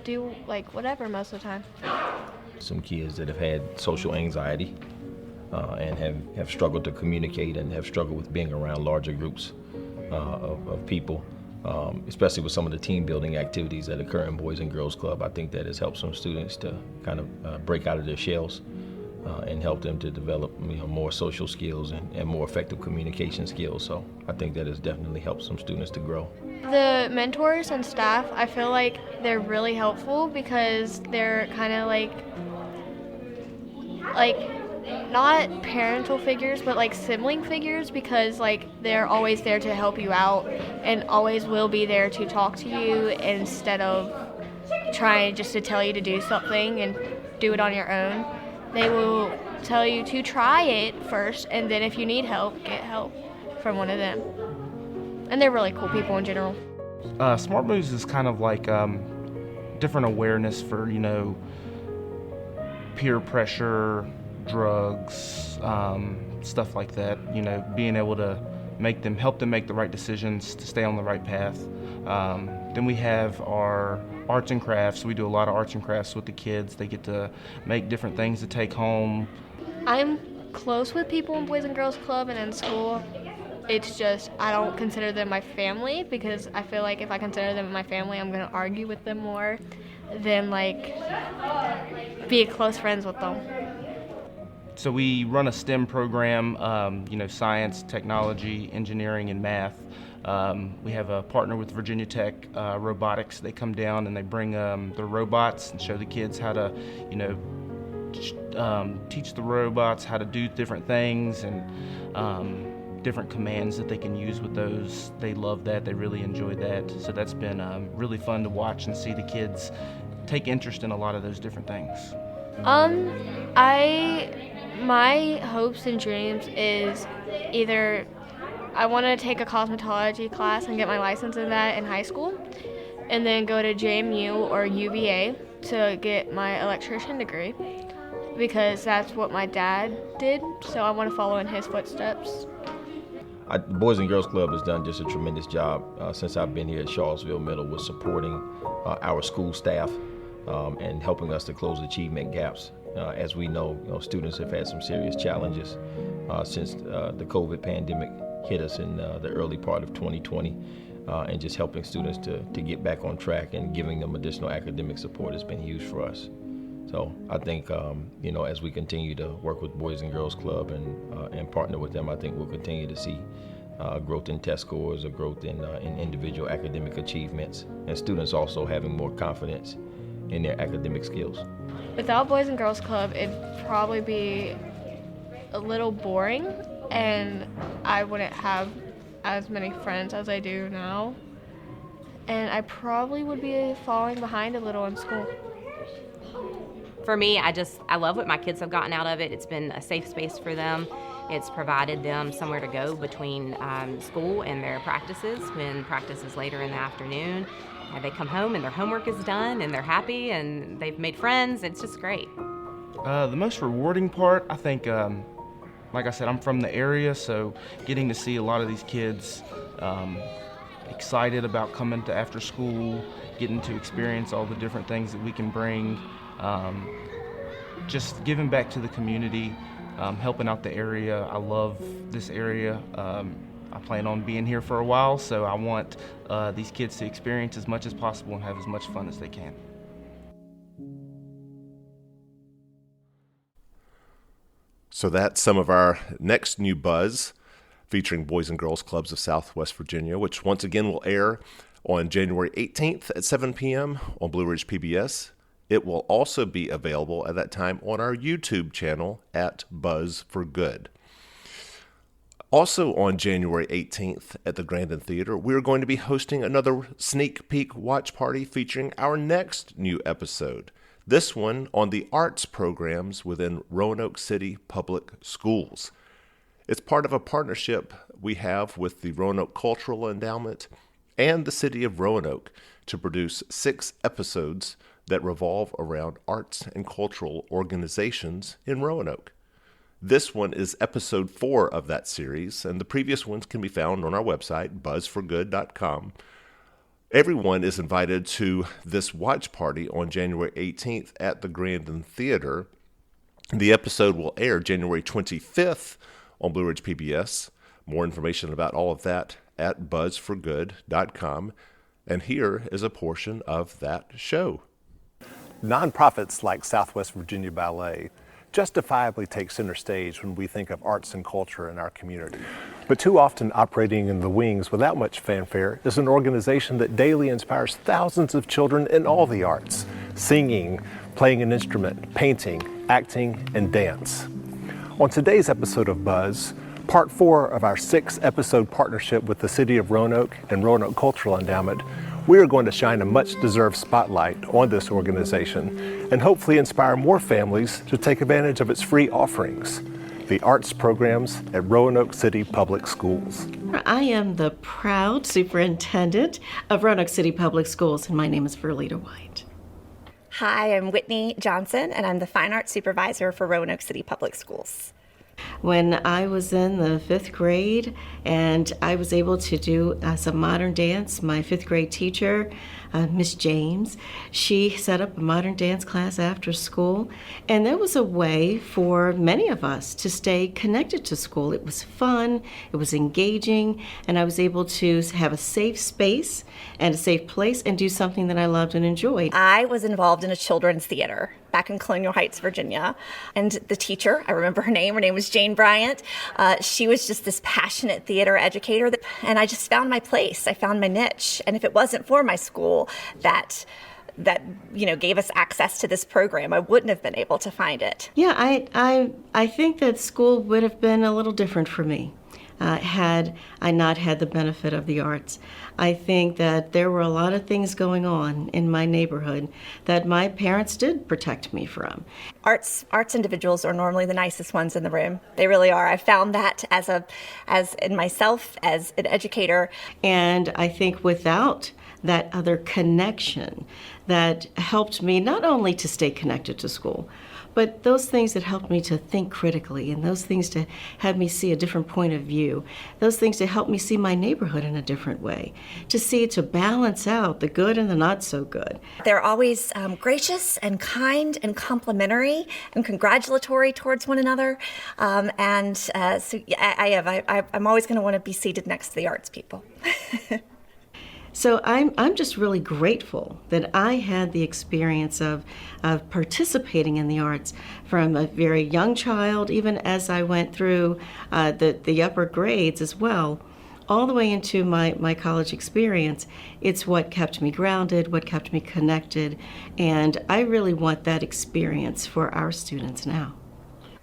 S10: do whatever most of the time.
S13: Some kids that have had social anxiety and have struggled to communicate and have struggled with being around larger groups of people. especially with some of the team building activities that occur in Boys and Girls Club. I think that has helped some students to kind of break out of their shells and help them to develop more social skills and more effective communication skills. So I think that has definitely helped some students to grow.
S10: The mentors and staff, I feel like they're really helpful because they're kind of like not parental figures, but like sibling figures, because like they're always there to help you out and always will be there to talk to you instead of trying just to tell you to do something and do it on your own. They will tell you to try it first, and then if you need help, get help from one of them. And they're really cool people in general.
S11: Smart Moves is kind of like different awareness for, peer pressure, drugs, stuff like that. Being able to help them make the right decisions to stay on the right path. Then we have our arts and crafts. We do a lot of arts and crafts with the kids. They get to make different things to take home.
S10: I'm close with people in Boys and Girls Club and in school. It's just I don't consider them my family, because I feel like if I consider them my family, I'm going to argue with them more than be close friends with them.
S11: So we run a STEM program, science, technology, engineering, and math. We have a partner with Virginia Tech Robotics. They come down and they bring their robots and show the kids how to, teach the robots how to do different things and different commands that they can use with those. They love that. They really enjoy that. So that's been really fun to watch and see the kids take interest in a lot of those different things.
S10: My hopes and dreams is either I want to take a cosmetology class and get my license in that in high school, and then go to JMU or UVA to get my electrician degree, because that's what my dad did, so I want to follow in his footsteps.
S13: Boys and Girls Club has done just a tremendous job since I've been here at Charlottesville Middle with supporting our school staff and helping us to close achievement gaps. As we know, students have had some serious challenges since the COVID pandemic hit us in the early part of 2020, and just helping students to get back on track and giving them additional academic support has been huge for us. So I think, as we continue to work with Boys and Girls Club and partner with them, I think we'll continue to see growth in test scores or growth in individual academic achievements, and students also having more confidence in their academic skills.
S10: Without Boys and Girls Club, it'd probably be a little boring, and I wouldn't have as many friends as I do now, and I probably would be falling behind a little in school.
S12: For me, I love what my kids have gotten out of it. It's been a safe space for them. It's provided them somewhere to go between school and their practices, when practice is later in the afternoon. And they come home and their homework is done and they're happy and they've made friends. It's just great.
S11: The most rewarding part, I think, like I said, I'm from the area, so getting to see a lot of these kids excited about coming to after school, getting to experience all the different things that we can bring, just giving back to the community, helping out the area. I love this area. I plan on being here for a while, so I want these kids to experience as much as possible and have as much fun as they can.
S1: So that's some of our next new buzz, featuring Boys and Girls Clubs of Southwest Virginia, which once again will air on January 18th at 7 p.m. on Blue Ridge PBS. It will also be available at that time on our YouTube channel at Buzz for Good. Also on January 18th at the Grandin Theater, we're going to be hosting another sneak peek watch party featuring our next new episode. This one on the arts programs within Roanoke City Public Schools. It's part of a partnership we have with the Roanoke Cultural Endowment and the City of Roanoke to produce 6 episodes that revolve around arts and cultural organizations in Roanoke. This one is episode 4 of that series, and the previous ones can be found on our website, buzzforgood.com. Everyone is invited to this watch party on January 18th at the Grandin Theater. The episode will air January 25th on Blue Ridge PBS. More information about all of that at buzzforgood.com. And here is a portion of that show.
S3: Nonprofits like Southwest Virginia Ballet justifiably take center stage when we think of arts and culture in our community. But too often operating in the wings without much fanfare is an organization that daily inspires thousands of children in all the arts: singing, playing an instrument, painting, acting, and dance. On today's episode of Buzz, part 4 of our 6-episode partnership with the City of Roanoke and Roanoke Cultural Endowment, we are going to shine a much-deserved spotlight on this organization and hopefully inspire more families to take advantage of its free offerings, the arts programs at Roanoke City Public Schools.
S14: I am the proud superintendent of Roanoke City Public Schools, and my name is Verlita White.
S15: Hi, I'm Whitney Johnson, and I'm the Fine Arts Supervisor for Roanoke City Public Schools.
S14: When I was in the 5th grade and I was able to do some modern dance, my 5th grade teacher, Miss James, she set up a modern dance class after school, and that was a way for many of us to stay connected to school. It was fun, it was engaging, and I was able to have a safe space and a safe place and do something that I loved and enjoyed.
S15: I was involved in a children's theater back in Colonial Heights, Virginia, and the teacher, I remember her name was Jane Bryant. She was just this passionate theater educator, and I just found my place. I found my niche, and if it wasn't for my school that gave us access to this program, I wouldn't have been able to find it.
S14: Yeah, I think that school would have been a little different for me had I not had the benefit of the arts. I think that there were a lot of things going on in my neighborhood that my parents did protect me from.
S15: Arts individuals are normally the nicest ones in the room. They really are. I found that as in myself as an educator.
S14: And I think without that other connection that helped me not only to stay connected to school, but those things that helped me to think critically, and those things to have me see a different point of view, those things to help me see my neighborhood in a different way, to balance out the good and the not so good.
S15: They're always gracious and kind and complimentary and congratulatory towards one another. So I'm always going to want to be seated next to the arts people.
S14: So I'm just really grateful that I had the experience of participating in the arts from a very young child, even as I went through the upper grades as well, all the way into my college experience. It's what kept me grounded, what kept me connected, and I really want that experience for our students now.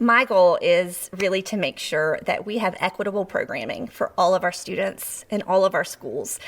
S15: My goal is really to make sure that we have equitable programming for all of our students in all of our schools,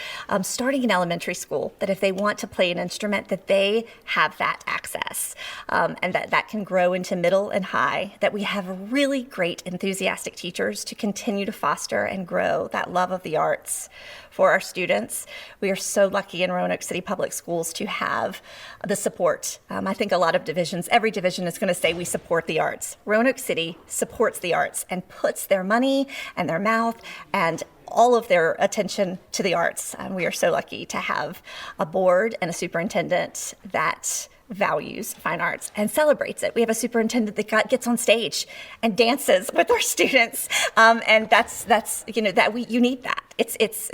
S15: starting in elementary school, that if they want to play an instrument, that they have that access, and that can grow into middle and high, that we have really great, enthusiastic teachers to continue to foster and grow that love of the arts for our students. We are so lucky in Roanoke City Public Schools to have the support. I think a lot of divisions, every division is going to say we support the arts. Roanoke City supports the arts and puts their money and their mouth and all of their attention to the arts. We are so lucky to have a board and a superintendent that values fine arts and celebrates it. We have a superintendent that gets on stage and dances with our students, and you need that.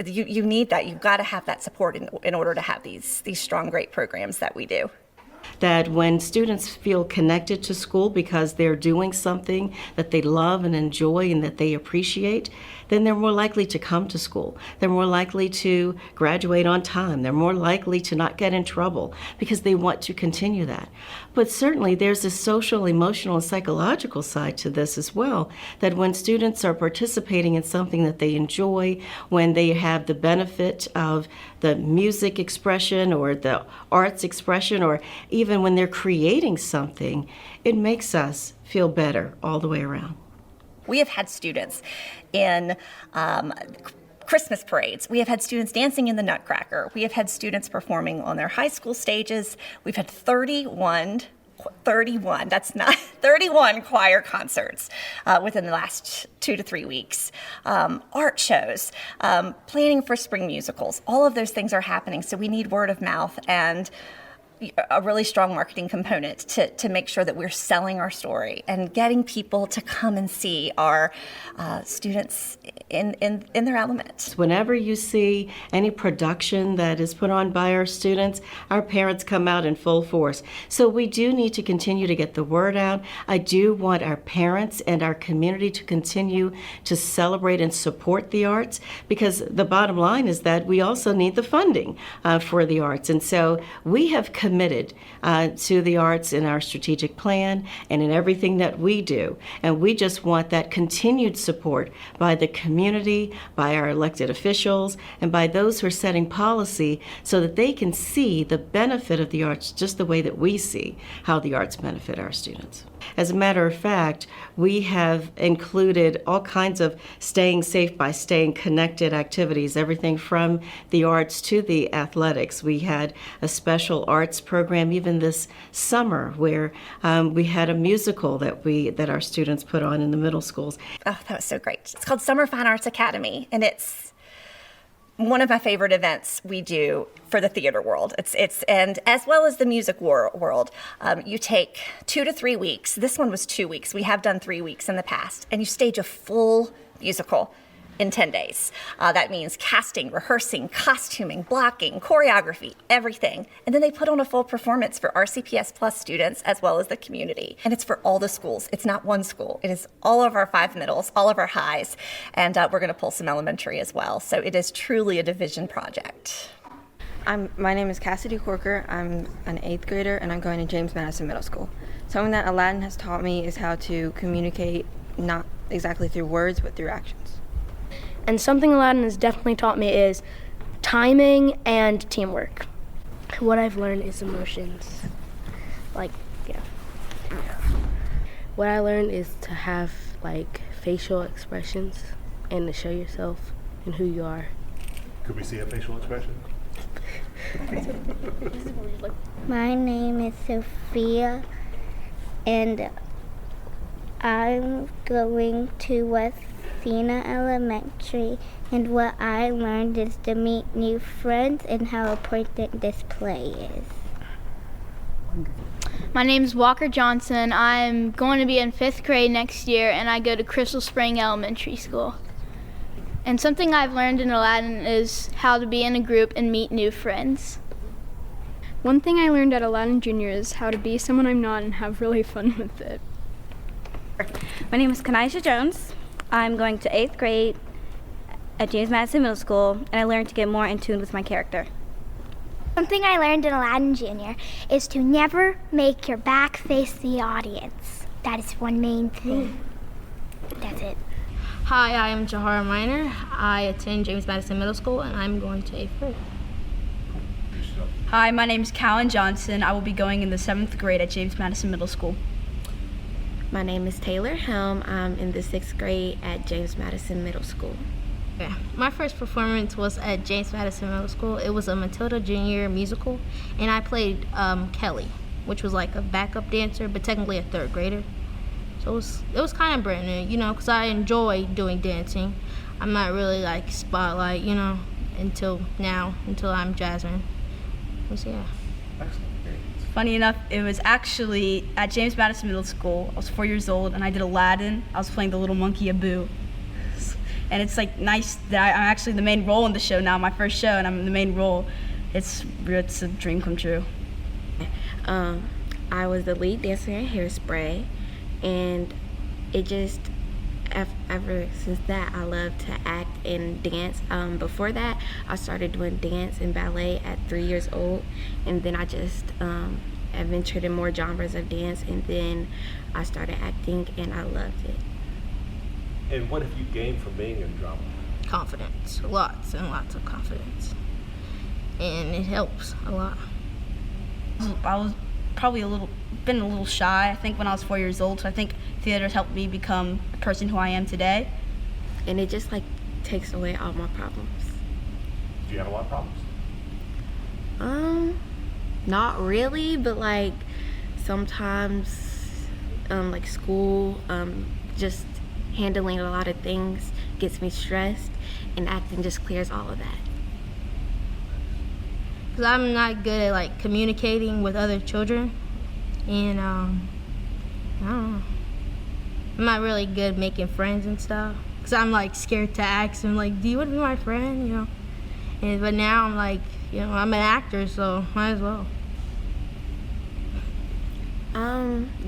S15: You need that. You've got to have that support in order to have these strong, great programs that we do.
S14: That when students feel connected to school because they're doing something that they love and enjoy and that they appreciate, then they're more likely to come to school. They're more likely to graduate on time. They're more likely to not get in trouble because they want to continue that. But certainly there's a social, emotional, and psychological side to this as well, that when students are participating in something that they enjoy, when they have the benefit of the music expression or the arts expression, or even when they're creating something, it makes us feel better all the way around.
S15: We have had students in Christmas parades. We have had students dancing in the Nutcracker. We have had students performing on their high school stages. We've had 31 choir concerts within the last 2 to 3 weeks. Art shows, planning for spring musicals. All of those things are happening, so we need word of mouth. And a really strong marketing component to make sure that we're selling our story and getting people to come and see our students in their element.
S14: Whenever you see any production that is put on by our students, our parents come out in full force. So we do need to continue to get the word out. I do want our parents and our community to continue to celebrate and support the arts, because the bottom line is that we also need the funding for the arts. And so we have committed to the arts in our strategic plan and in everything that we do. And we just want that continued support by the community, by our elected officials, and by those who are setting policy so that they can see the benefit of the arts just the way that we see how the arts benefit our students. As a matter of fact, we have included all kinds of staying safe by staying connected activities, everything from the arts to the athletics. We had a special arts program even this summer where we had a musical that our students put on in the middle schools.
S15: Oh, that was so great. It's called Summer Fine Arts Academy, and it's one of my favorite events we do for the theater world. And as well as the music world. You take 2 to 3 weeks. This one was 2 weeks. We have done 3 weeks in the past. And you stage a full musical in 10 days. That means casting, rehearsing, costuming, blocking, choreography, everything. And then they put on a full performance for RCPS Plus students as well as the community. And it's for all the schools. It's not one school. It is all of our 5 middles, all of our highs. And we're going to pull some elementary as well. So it is truly a division project.
S16: My name is Cassidy Corker. I'm an 8th grader, and I'm going to James Madison Middle School. Something that Aladdin has taught me is how to communicate not exactly through words, but through actions.
S17: And something Aladdin has definitely taught me is timing and teamwork. What I've learned is emotions. What I learned is to have facial expressions and to show yourself and who you are.
S3: Could we see a facial expression?
S18: My name is Sophia, and I'm going to Westina Elementary, and what I learned is to meet new friends and how important this play is.
S19: My name is Walker Johnson. I'm going to be in 5th grade next year, and I go to Crystal Spring Elementary School. And something I've learned in Aladdin is how to be in a group and meet new friends.
S20: One thing I learned at Aladdin Junior is how to be someone I'm not and have really fun with it.
S21: My name is Kanisha Jones. I'm going to 8th grade at James Madison Middle School, and I learned to get more in tune with my character.
S18: Something I learned in Aladdin Junior is to never make your back face the audience. That is one main thing. That's it.
S22: Hi, I am Jahara Minor. I attend James Madison Middle School, and I'm going to 8th grade.
S23: Hi, my name is Callan Johnson. I will be going in the 7th grade at James Madison Middle School.
S24: My name is Taylor Helm. I'm in the 6th grade at James Madison Middle School.
S22: Yeah, my first performance was at James Madison Middle School. It was a Matilda Junior musical, and I played Kelly, which was like a backup dancer, but technically a 3rd grader. So it was kind of brand new, because I enjoy doing dancing. I'm not really spotlight, until I'm Jasmine. So, yeah.
S23: Funny enough, it was actually at James Madison Middle School. I was 4 years old, and I did Aladdin. I was playing the little monkey Abu. And it's nice that I'm actually the main role in the show now, my first show, and I'm in the main role. It's a dream come true.
S24: I was the lead dancer in Hairspray, and it just, ever since that, I love to act and dance. Before that, I started doing dance and ballet at 3 years old, and then I just adventured in more genres of dance, and then I started acting, and I loved it.
S3: And what have you gained from being in drama?
S22: Confidence, lots and lots of confidence, and it helps a lot.
S23: I was probably been a little shy, I think, when I was 4 years old, so I think theater has helped me become the person who I am today.
S24: And it just takes away all my problems.
S3: Do you have a lot of problems?
S24: Not really, but sometimes school, just handling a lot of things gets me stressed, and acting just clears all of that.
S22: because I'm not good at like communicating with other children, and I don't know. I'm not really good making friends and stuff, because I'm like scared to ask them like, do you want to be my friend, you know? But now I'm like, you know, I'm an actor, so might as well.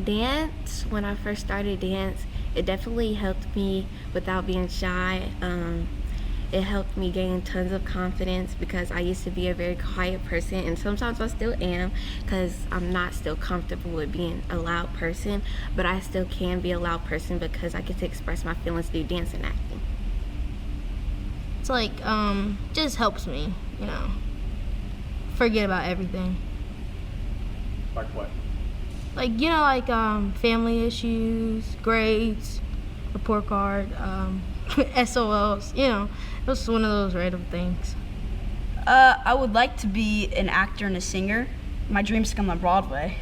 S24: Dance, when I first started dance, it definitely helped me without being shy. It helped me gain tons of confidence because I used to be a very quiet person, and sometimes I still am because I'm not still comfortable with being a loud person, but I still can be a loud person because I get to express my feelings through dance and acting.
S22: It's like, just helps me, you know, forget about everything.
S2: Like what?
S22: Like, you know, like family issues, grades, report card, SOLs, you know, it was one of those random things.
S23: I would like to be an actor and a singer. My dream's to come on Broadway.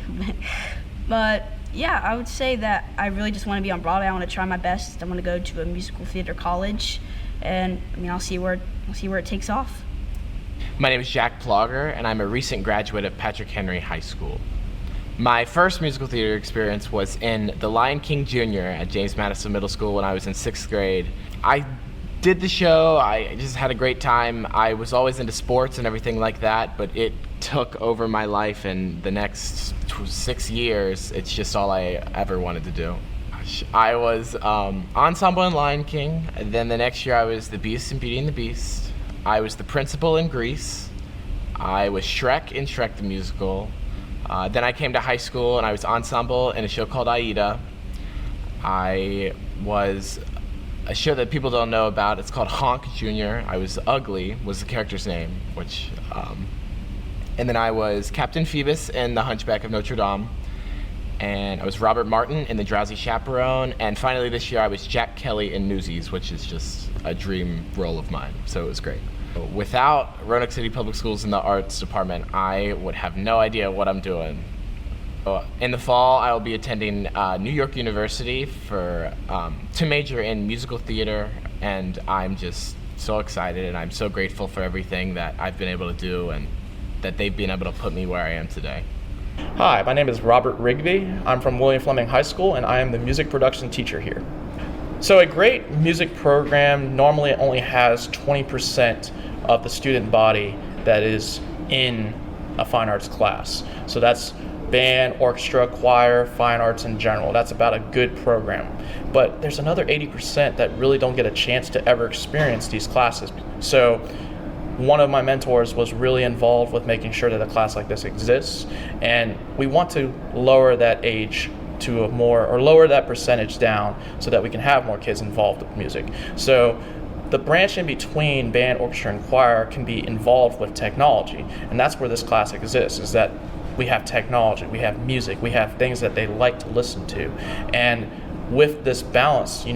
S23: But yeah, I would say that I really just want to be on Broadway. I want to try my best. I want to go to a musical theater college, and I mean, I'll see where it takes off.
S5: My name is Jack Plogger, and I'm a recent graduate of Patrick Henry High School. My first musical theater experience was in The Lion King Jr. at James Madison Middle School when I was in 6th grade. I did the show, I just had a great time. I was always into sports and everything like that, but it took over my life, and the next 6 years, it's just all I ever wanted to do. I was ensemble in Lion King, and then the next year I was the Beast in Beauty and the Beast. I was the principal in Grease. I was Shrek in Shrek the Musical. Then I came to high school and I was ensemble in a show called Aida. I was a show that people don't know about. It's called Honk Jr. I was Ugly, was the character's name, and then I was Captain Phoebus in The Hunchback of Notre Dame. And I was Robert Martin in The Drowsy Chaperone. And finally this year I was Jack Kelly in Newsies, which is just a dream role of mine. So it was great. Without Roanoke City Public Schools in the arts department, I would have no idea what I'm doing. In the fall, I will be attending New York University to major in musical theater, and I'm just so excited, and I'm so grateful for everything that I've been able to do and that they've been able to put me where I am today.
S2: Hi, my name is Robert Rigby. I'm from William Fleming High School, and I am the music production teacher here. So a great music program normally only has 20% of the student body that is in a fine arts class. So that's band, orchestra, choir, fine arts in general. That's about a good program. But there's another 80% that really don't get a chance to ever experience these classes. So one of my mentors was really involved with making sure that a class like this exists, and we want to lower that age to lower that percentage down so that we can have more kids involved with music. So the branch in between band, orchestra, and choir can be involved with technology, and that's where this class exists, is that we have technology, we have music, we have things that they like to listen to. And with this balance,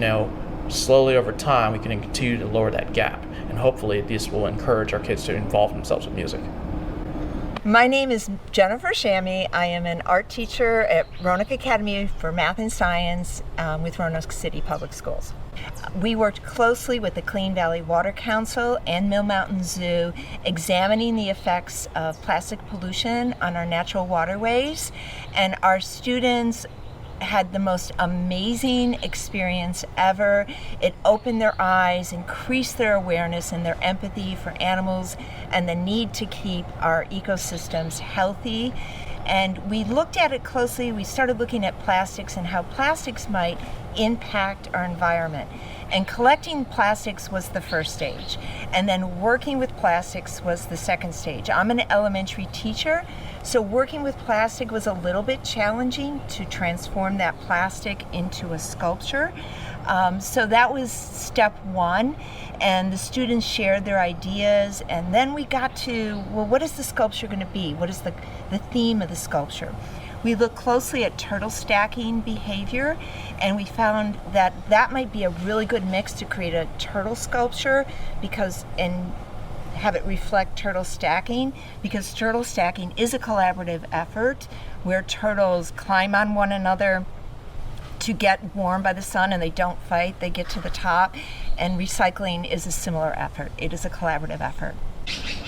S2: slowly over time, we can continue to lower that gap. And hopefully this will encourage our kids to involve themselves with music.
S6: My name is Jennifer Shammy. I am an art teacher at Roanoke Academy for Math and Science with Roanoke City Public Schools. We worked closely with the Clean Valley Water Council and Mill Mountain Zoo, examining the effects of plastic pollution on our natural waterways, and our students had the most amazing experience ever. It opened their eyes, increased their awareness and their empathy for animals and the need to keep our ecosystems healthy. And we looked at it closely. We started looking at plastics and how plastics might impact our environment. And collecting plastics was the first stage. And then working with plastics was the second stage. I'm an elementary teacher, so working with plastic was a little bit challenging to transform that plastic into a sculpture. So that was step one, and the students shared their ideas, and then we got to, well, what is the sculpture going to be? What is the theme of the sculpture? We looked closely at turtle stacking behavior, and we found that that might be a really good mix to create a turtle sculpture and have it reflect turtle stacking, because turtle stacking is a collaborative effort where turtles climb on one another to get warm by the sun, and they don't fight, they get to the top. And recycling is a similar effort. It is a collaborative effort.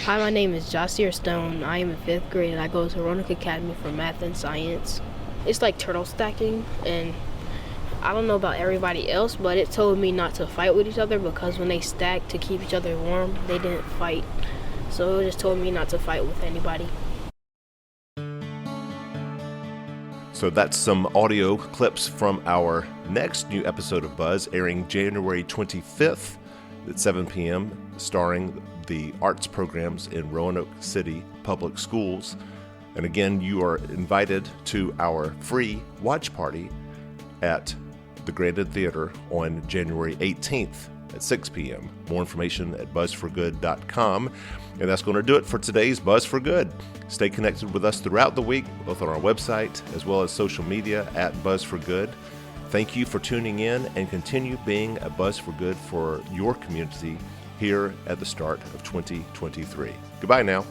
S4: Hi, my name is Josier Stone. I am in 5th grade and I go to Roanoke Academy for Math and Science. It's like turtle stacking, and I don't know about everybody else, but it told me not to fight with each other because when they stacked to keep each other warm, they didn't fight. So it just told me not to fight with anybody.
S1: So that's some audio clips from our next new episode of Buzz, airing January 25th at 7 p.m., starring the arts programs in Roanoke City Public Schools. And again, you are invited to our free watch party at the Granted Theater on January 18th at 6 p.m. More information at buzzforgood.com. And that's going to do it for today's Buzz for Good. Stay connected with us throughout the week, both on our website as well as social media at Buzz for Good. Thank you for tuning in, and continue being a Buzz for Good for your community here at the start of 2023. Goodbye now.